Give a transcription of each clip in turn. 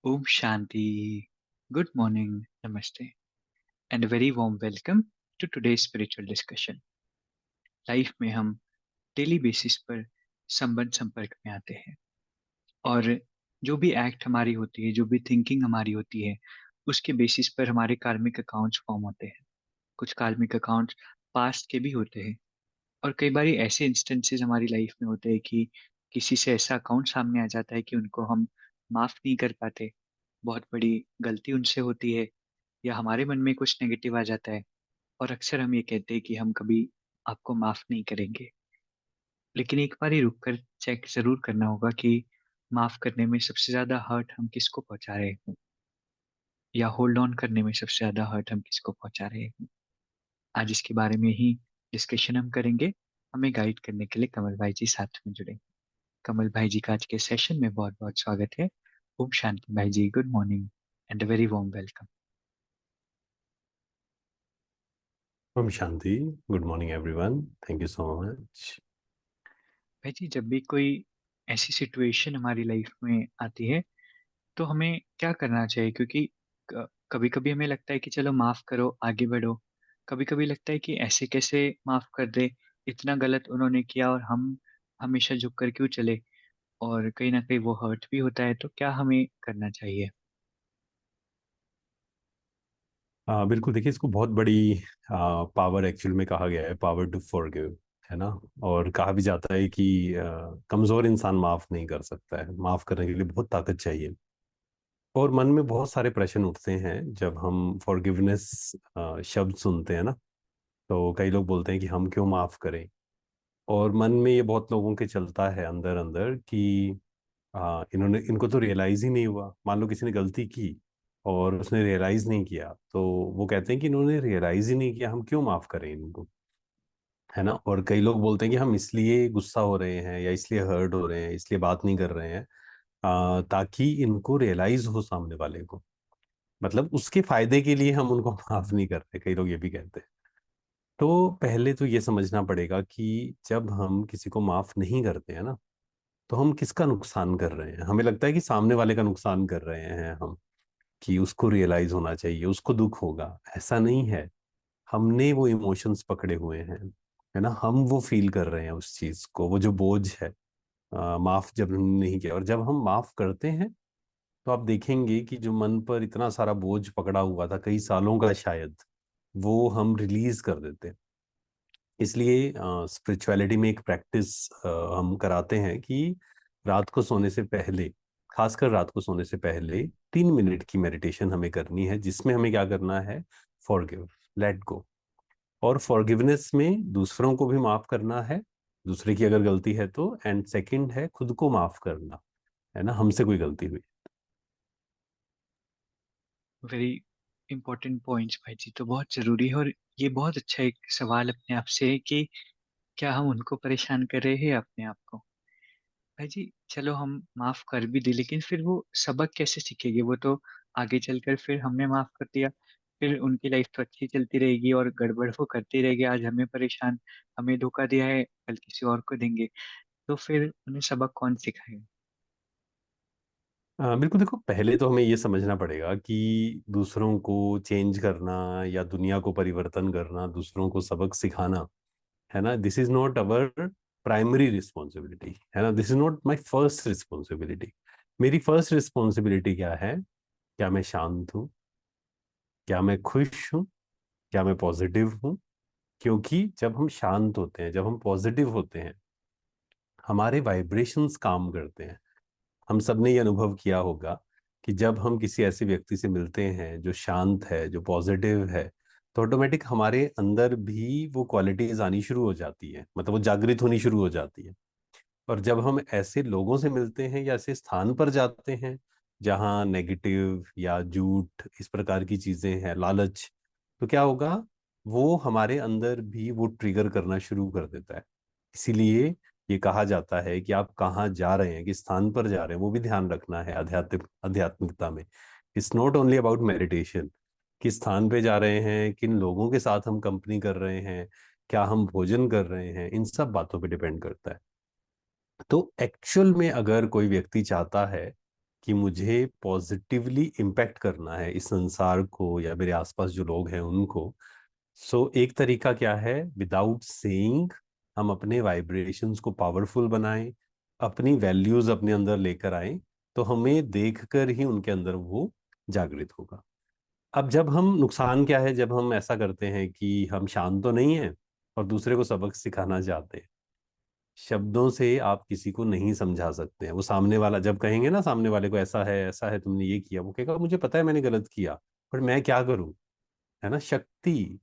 Om Shanti. Good morning, Namaste, and a very warm welcome to today's spiritual discussion. Life में हम daily basis पर संबंध संपर्क में आते हैं और जो भी एक्ट हमारी होती है, जो भी थिंकिंग हमारी होती है, उसके बेसिस पर हमारे कार्मिक अकाउंट्स फॉर्म होते हैं। कुछ कार्मिक अकाउंट्स पास्ट के भी होते हैं और कई बार ऐसे इंस्टेंसेस हमारी लाइफ में होते हैं कि किसी से ऐसा अकाउंट सामने आ जाता है कि उनको हम माफ नहीं कर पाते। बहुत बड़ी गलती उनसे होती है या हमारे मन में कुछ नेगेटिव आ जाता है और अक्सर हम ये कहते हैं कि हम कभी आपको माफ नहीं करेंगे। लेकिन एक बार ही रुक कर चेक जरूर करना होगा कि माफ करने में सबसे ज्यादा हर्ट हम किसको पहुंचा रहे हैं या होल्ड ऑन करने में सबसे ज्यादा हर्ट हम किसको पहुंचा रहे हैं। आज इसके बारे में ही डिस्कशन हम करेंगे। हमें गाइड करने के लिए कमल भाई जी साथ में जुड़े। कमल भाई जी का आज के सेशन में बहुत बहुत स्वागत है। ओम शांति भाई जी, good morning and a very warm welcome. ओम शांति। Good morning everyone. Thank you so much. भाई जी, जब भी कोई ऐसी सिचुएशन हमारी लाइफ में आती है तो हमें क्या करना चाहिए? क्योंकि कभी कभी हमें लगता है कि चलो माफ करो, आगे बढ़ो। कभी कभी लगता है कि ऐसे कैसे माफ कर दे, इतना गलत उन्होंने किया और हम हमेशा झुक कर क्यों चले। और कहीं ना कहीं वो हर्ट भी होता है, तो क्या हमें करना चाहिए? बिल्कुल, देखिए इसको बहुत बड़ी पावर एक्चुअल में कहा गया है, पावर टू फॉरगिव, है ना। और कहा भी जाता है कि कमज़ोर इंसान माफ़ नहीं कर सकता है, माफ़ करने के लिए बहुत ताकत चाहिए। और मन में बहुत सारे प्रश्न उठते हैं जब हम फॉरगिवनेस शब्द सुनते हैं ना। तो कई लोग बोलते हैं कि हम क्यों माफ़ करें। और मन में ये बहुत लोगों के चलता है अंदर अंदर कि इनको तो रियलाइज ही नहीं हुआ। मान लो किसी ने गलती की और उसने रियलाइज नहीं किया, तो वो कहते हैं कि इन्होंने रियलाइज ही नहीं किया, हम क्यों माफ करें इनको, है ना। और कई लोग बोलते हैं कि हम इसलिए गुस्सा हो रहे हैं या इसलिए हर्ट हो रहे हैं, इसलिए बात नहीं कर रहे हैं ताकि इनको रियलाइज हो सामने वाले को, मतलब उसके फायदे के लिए हम उनको माफ नहीं कर रहे। कई लोग ये भी कहते हैं। तो पहले तो ये समझना पड़ेगा कि जब हम किसी को माफ नहीं करते हैं ना, तो हम किसका नुकसान कर रहे हैं। हमें लगता है कि सामने वाले का नुकसान कर रहे हैं हम, कि उसको रियलाइज होना चाहिए, उसको दुख होगा। ऐसा नहीं है। हमने वो इमोशंस पकड़े हुए हैं, है ना। हम वो फील कर रहे हैं उस चीज को, वो जो बोझ है। माफ जब हमने नहीं किया और जब हम माफ करते हैं, तो आप देखेंगे कि जो मन पर इतना सारा बोझ पकड़ा हुआ था कई सालों का शायद, वो हम रिलीज कर देते हैं। इसलिए स्पिरिचुअलिटी में एक प्रैक्टिस हम कराते हैं कि रात को सोने से पहले, खासकर रात को सोने से पहले 3 मिनट की मेडिटेशन हमें करनी है, जिसमें हमें क्या करना है, फॉरगिव, लेट गो। और फॉरगिवनेस में दूसरों को भी माफ करना है, दूसरे की अगर गलती है तो, एंड सेकंड है खुद को माफ करना, है ना, हमसे कोई गलती हुई। वेरी इंपॉर्टेंट पॉइंट्स भाई जी, तो बहुत जरूरी है। और ये बहुत अच्छा एक सवाल अपने आप से है कि क्या हम उनको परेशान कर रहे हैं या अपने आप को। भाई जी, चलो हम माफ कर भी दे, लेकिन फिर वो सबक कैसे सीखेंगे? वो तो आगे चलकर फिर हमने माफ कर दिया, फिर उनकी लाइफ तो अच्छी चलती रहेगी और गड़बड़ वो करती रहेगी। आज हमें परेशान, हमें धोखा दिया है, कल किसी और को देंगे। तो फिर उन्हें सबक कौन सिखाएगा? बिल्कुल, देखो पहले तो हमें ये समझना पड़ेगा कि दूसरों को चेंज करना या दुनिया को परिवर्तन करना, दूसरों को सबक सिखाना, है ना, this is not our primary responsibility, है ना। This is not my first responsibility. मेरी फर्स्ट रिस्पॉन्सिबिलिटी क्या है? क्या मैं शांत हूँ? क्या मैं खुश हूँ? क्या मैं पॉजिटिव हूँ? क्योंकि जब हम शांत होते हैं, जब हम पॉजिटिव होते हैं, हमारे वाइब्रेशंस काम करते हैं। हम सब ने ये अनुभव किया होगा कि जब हम किसी ऐसे व्यक्ति से मिलते हैं जो शांत है, जो पॉजिटिव है, तो ऑटोमेटिक हमारे अंदर भी वो क्वालिटीज आनी शुरू हो जाती है, मतलब वो जागृत होनी शुरू हो जाती है। और जब हम ऐसे लोगों से मिलते हैं या ऐसे स्थान पर जाते हैं जहाँ नेगेटिव या झूठ इस प्रकार की चीजें हैं, लालच, तो क्या होगा, वो हमारे अंदर भी वो ट्रिगर करना शुरू कर देता है। इसीलिए ये कहा जाता है कि आप कहाँ जा रहे हैं, किस स्थान पर जा रहे हैं, वो भी ध्यान रखना है। आध्यात्मिकता में it's not only about meditation. किस स्थान पे जा रहे हैं, किन लोगों के साथ हम कंपनी कर रहे हैं, क्या हम भोजन कर रहे हैं, इन सब बातों पे डिपेंड करता है। तो एक्चुअल में अगर कोई व्यक्ति चाहता है कि मुझे पॉजिटिवली इम्पैक्ट करना है इस संसार को या मेरे आसपास जो लोग हैं उनको। सो एक तरीका क्या है, विदाउट सेइंग हम अपने वाइब्रेशंस को पावरफुल बनाएं, अपनी वैल्यूज अपने अंदर लेकर आएं, तो हमें देखकर ही उनके अंदर वो जागृत होगा। अब जब हम नुकसान क्या है, जब हम ऐसा करते हैं कि हम शांत तो नहीं हैं और दूसरे को सबक सिखाना चाहते हैं। शब्दों से आप किसी को नहीं समझा सकते हैं। वो सामने वाला जब कहेंगे ना, सामने वाले को ऐसा है, तुमने ये किया, वो कहेगा मुझे पता है मैंने गलत किया, पर मैं क्या करूं। है ना, शक्ति,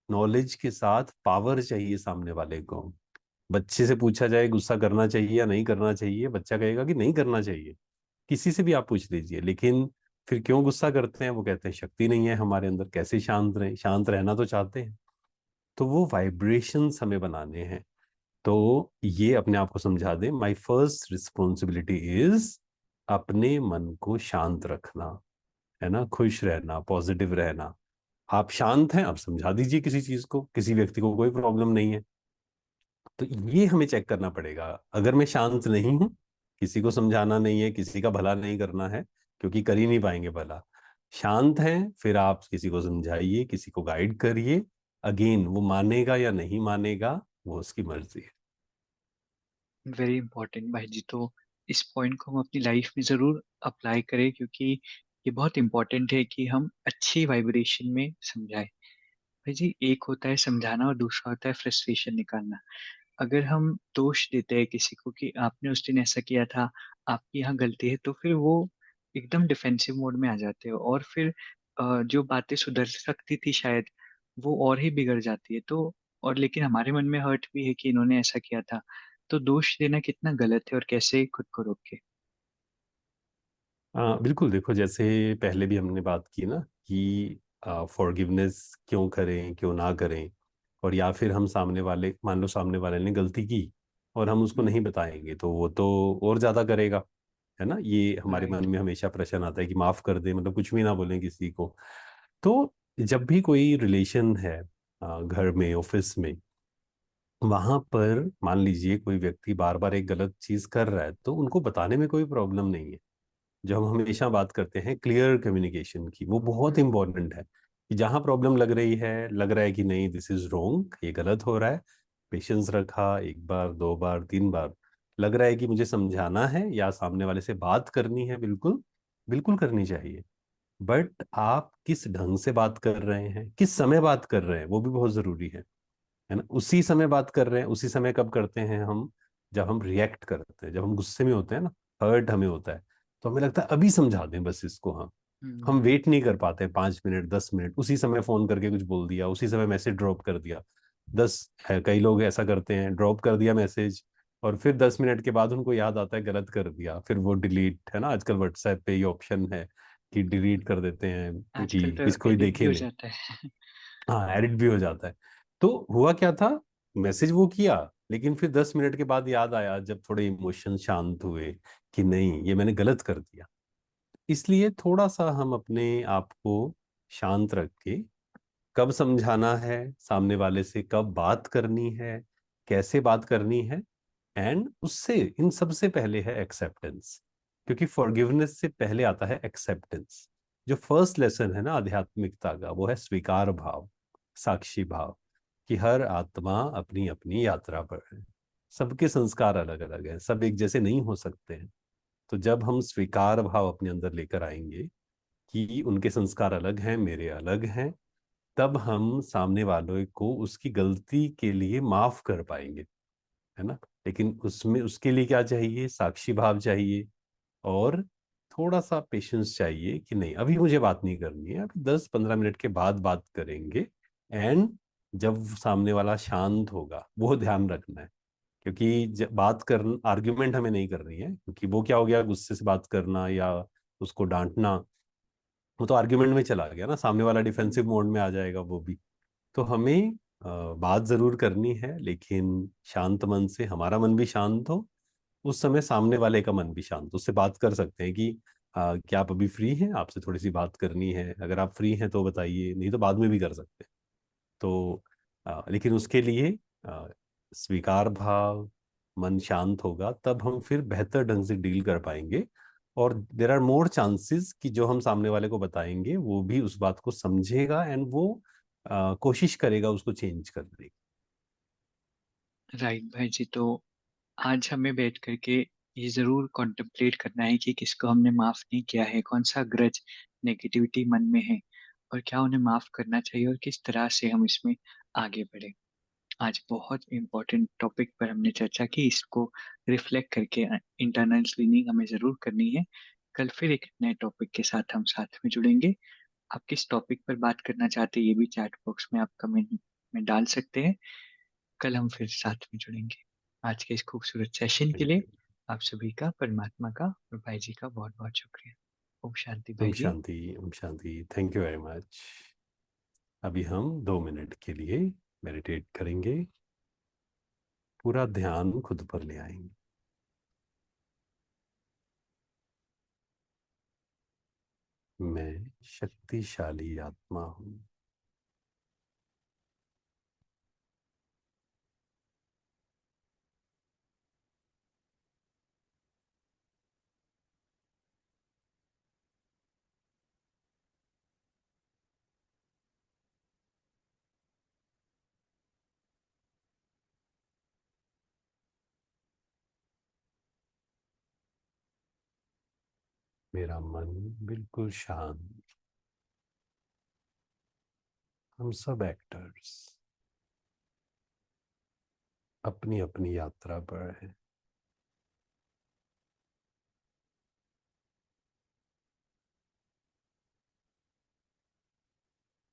नॉलेज के साथ पावर चाहिए सामने वाले को। बच्चे से पूछा जाए गुस्सा करना चाहिए या नहीं करना चाहिए, बच्चा कहेगा कि नहीं करना चाहिए। किसी से भी आप पूछ लीजिए। लेकिन फिर क्यों गुस्सा करते हैं, वो कहते हैं शक्ति नहीं है हमारे अंदर, कैसे शांत रहें, शांत रहना तो चाहते हैं। तो वो वाइब्रेशंस हमें बनाने हैं। तो ये अपने आप को समझा दें, माय फर्स्ट रिस्पॉन्सिबिलिटी इज अपने मन को शांत रखना। है ना, खुश रहना, पॉजिटिव रहना। आप शांत हैं, आप समझा दीजिए किसी चीज को, किसी व्यक्ति को कोई प्रॉब्लम नहीं है। तो ये हमें चेक करना पड़ेगा। अगर मैं शांत नहीं हूं, किसी को समझाना नहीं है, किसी का भला नहीं करना है, क्योंकि कर ही नहीं पाएंगे भला। शांत हैं, फिर आप किसी को समझाइए, किसी को गाइड करिए। अगेन वो मानेगा या नहीं मानेगा, वो उसकी मर्जी है। वेरी इंपॉर्टेंट भाई जी। तो इस पॉइंट को हम अपनी लाइफ में ज़रूर अप्लाई करें, क्योंकि ये बहुत इंपॉर्टेंट है कि हम अच्छी वाइब्रेशन में समझाएं। भाई जी, एक होता है समझाना और दूसरा होता है फ्रस्ट्रेशन निकालना। अगर हम दोष देते हैं किसी को कि आपने उस दिन ऐसा किया था, आपकी यहाँ गलती है, तो फिर वो एकदम डिफेंसिव मोड में आ जाते हो, और फिर जो बातें सुधर सकती थी शायद, वो और ही बिगड़ जाती है। तो और लेकिन हमारे मन में हर्ट भी है कि इन्होंने ऐसा किया था। तो दोष देना कितना गलत है, और कैसे खुद को रोके? बिल्कुल, देखो जैसे पहले भी हमने बात की ना कि फॉरगिवनेस क्यों करें, क्यों ना करें। और या फिर हम सामने वाले, मान लो सामने वाले ने गलती की और हम उसको नहीं बताएंगे, तो वो तो और ज्यादा करेगा। है ना, ये हमारे मन राइट। में हमेशा प्रश्न आता है कि माफ कर दे, मतलब कुछ भी ना बोलें किसी को। तो जब भी कोई रिलेशन है, घर में, ऑफिस में, वहां पर मान लीजिए कोई व्यक्ति बार बार एक गलत चीज कर रहा है, तो उनको बताने में कोई प्रॉब्लम नहीं है। जो हम हमेशा बात करते हैं क्लियर कम्युनिकेशन की, वो बहुत इंपॉर्टेंट है। कि जहां प्रॉब्लम लग रही है, लग रहा है कि नहीं दिस इज रॉन्ग, ये गलत हो रहा है, पेशेंस रखा, एक बार, दो बार, तीन बार, लग रहा है कि मुझे समझाना है या सामने वाले से बात करनी है, बिल्कुल बिल्कुल करनी चाहिए। बट आप किस ढंग से बात कर रहे हैं, किस समय बात कर रहे हैं, वो भी बहुत जरूरी है ना। उसी समय बात कर रहे हैं, उसी समय कब करते हैं हम, जब हम रिएक्ट करते हैं, जब हम गुस्से में होते हैं ना, हर्ट हमें होता है, तो हमें लगता है अभी समझा दें बस इसको। हम हम्म। वेट नहीं कर पाते 5 मिनट, 10 मिनट, उसी समय फोन करके कुछ बोल दिया, उसी समय मैसेज ड्रॉप कर दिया। दस है, कई लोग ऐसा करते हैं, ड्रॉप कर दिया मैसेज, और फिर 10 मिनट के बाद उनको याद आता है गलत कर दिया, फिर वो डिलीट, है ना, आजकल व्हाट्सएप पे ये ऑप्शन है कि डिलीट कर देते हैं आजकल कि तो किसी कोई एडिट भी देखे हो नहीं। जाता है। हाँ, एडिट भी हो जाता है। तो हुआ क्या था, मैसेज वो किया, लेकिन फिर 10 मिनट के बाद याद आया, जब थोड़े इमोशन शांत हुए, कि नहीं ये मैंने गलत कर दिया। इसलिए थोड़ा सा हम अपने आप को शांत रख के, कब समझाना है सामने वाले से, कब बात करनी है, कैसे बात करनी है, एंड उससे इन सबसे पहले है एक्सेप्टेंस। क्योंकि फॉरगिवनेस से पहले आता है एक्सेप्टेंस। जो फर्स्ट लेसन है ना आध्यात्मिकता का, वो है स्वीकार भाव, साक्षी भाव, कि हर आत्मा अपनी अपनी यात्रा पर है। सबके संस्कार अलग अलग हैं, सब एक जैसे नहीं हो सकते हैं। तो जब हम स्वीकार भाव अपने अंदर लेकर आएंगे कि उनके संस्कार अलग हैं, मेरे अलग हैं, तब हम सामने वालों को उसकी गलती के लिए माफ कर पाएंगे। है ना। लेकिन उसमें उसके लिए क्या चाहिए, साक्षी भाव चाहिए, और थोड़ा सा पेशेंस चाहिए कि नहीं अभी मुझे बात नहीं करनी है, अभी 10-15 मिनट के बाद बात करेंगे। एंड जब सामने वाला शांत होगा, वो ध्यान रखना है। क्योंकि जब बात कर, आर्ग्यूमेंट हमें नहीं करनी है, क्योंकि वो क्या हो गया, गुस्से से बात करना या उसको डांटना, वो तो आर्ग्यूमेंट में चला गया ना, सामने वाला डिफेंसिव हम्म। मोड में आ जाएगा वो भी। तो हमें बात जरूर करनी है, लेकिन शांत मन से, हमारा मन भी शांत हो, उस समय सामने वाले का मन भी शांत, उससे बात कर सकते हैं कि क्या आप अभी फ्री हैं, आपसे थोड़ी सी बात करनी है, अगर आप फ्री हैं तो बताइए, नहीं तो बाद में भी कर सकते हैं। तो लेकिन उसके लिए अ, स्वीकार भाव, मन शांत होगा, तब हम फिर बेहतर ढंग से डील कर पाएंगे और देर आर मोर चांसेस कि जो हम सामने वाले को बताएंगे वो भी उस बात को समझेगा एंड वो कोशिश करेगा उसको चेंज करने की। राइट भाई जी। तो आज हमें बैठ करके ये ज़रूर कॉन्टेम्पलेट करना है कि किसको हमने माफ़ नहीं किया है, कौन सा ग्रज, नेगेटिविटी मन में है और क्या उन्हें माफ़ करना चाहिए और किस तरह से हम इसमें आगे बढ़े। आज बहुत इम्पोर्टेंट टॉपिक पर हमने चर्चा की, इसको रिफ्लेक्ट करके इंटरनल क्लीनिंग हमें ज़रूर करनी है। कल फिर एक नए टॉपिक के साथ हम साथ में जुड़ेंगे। आप किस टॉपिक पर बात करना चाहते हैं ये भी चैट बॉक्स में आप कमेंट में डाल सकते हैं। कल हम फिर साथ में जुड़ेंगे। आज के इस खूबसूरत सेशन के थैंक लिए यू। आप सभी का, परमात्मा का और भाई जी का बहुत बहुत शुक्रिया। ओम शांति ओम भाई जी। शांति, Om Shanti, thank you very much. अभी हम 2 मिनट के लिए मेडिटेट करेंगे, पूरा ध्यान खुद पर ले आएंगे। मैं शक्तिशाली आत्मा हूँ। मेरा मन बिल्कुल शांत। हम सब एक्टर्स अपनी अपनी यात्रा पर हैं।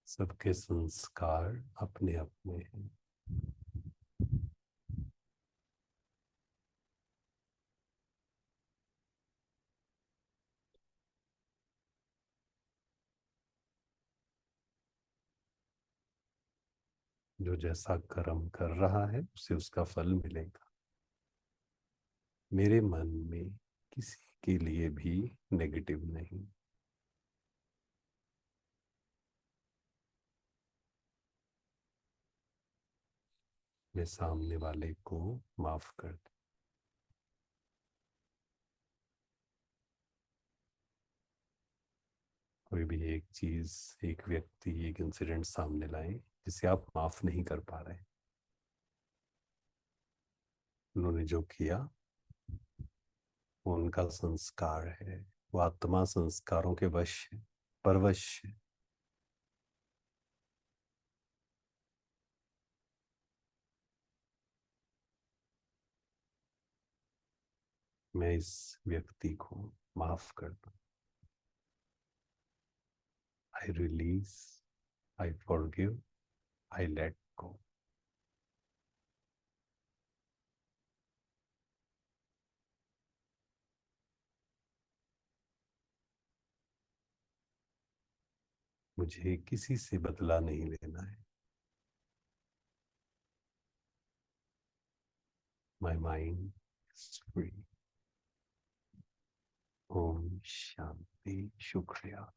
सबके संस्कार अपने अपने हैं। जो जैसा कर्म कर रहा है उसे उसका फल मिलेगा। मेरे मन में किसी के लिए भी नेगेटिव नहीं। मैं सामने वाले को माफ कर दूं। कोई भी एक चीज, एक व्यक्ति, एक इंसिडेंट सामने लाए जिसे आप माफ नहीं कर पा रहे। उन्होंने जो किया वो उनका संस्कार है। वो आत्मा संस्कारों के वश है, परवश है। मैं इस व्यक्ति को माफ कर दूं। I release, I forgive, I let go. मुझे किसी से बदला नहीं लेना है। My mind is free. ओम शांति, शुक्रिया।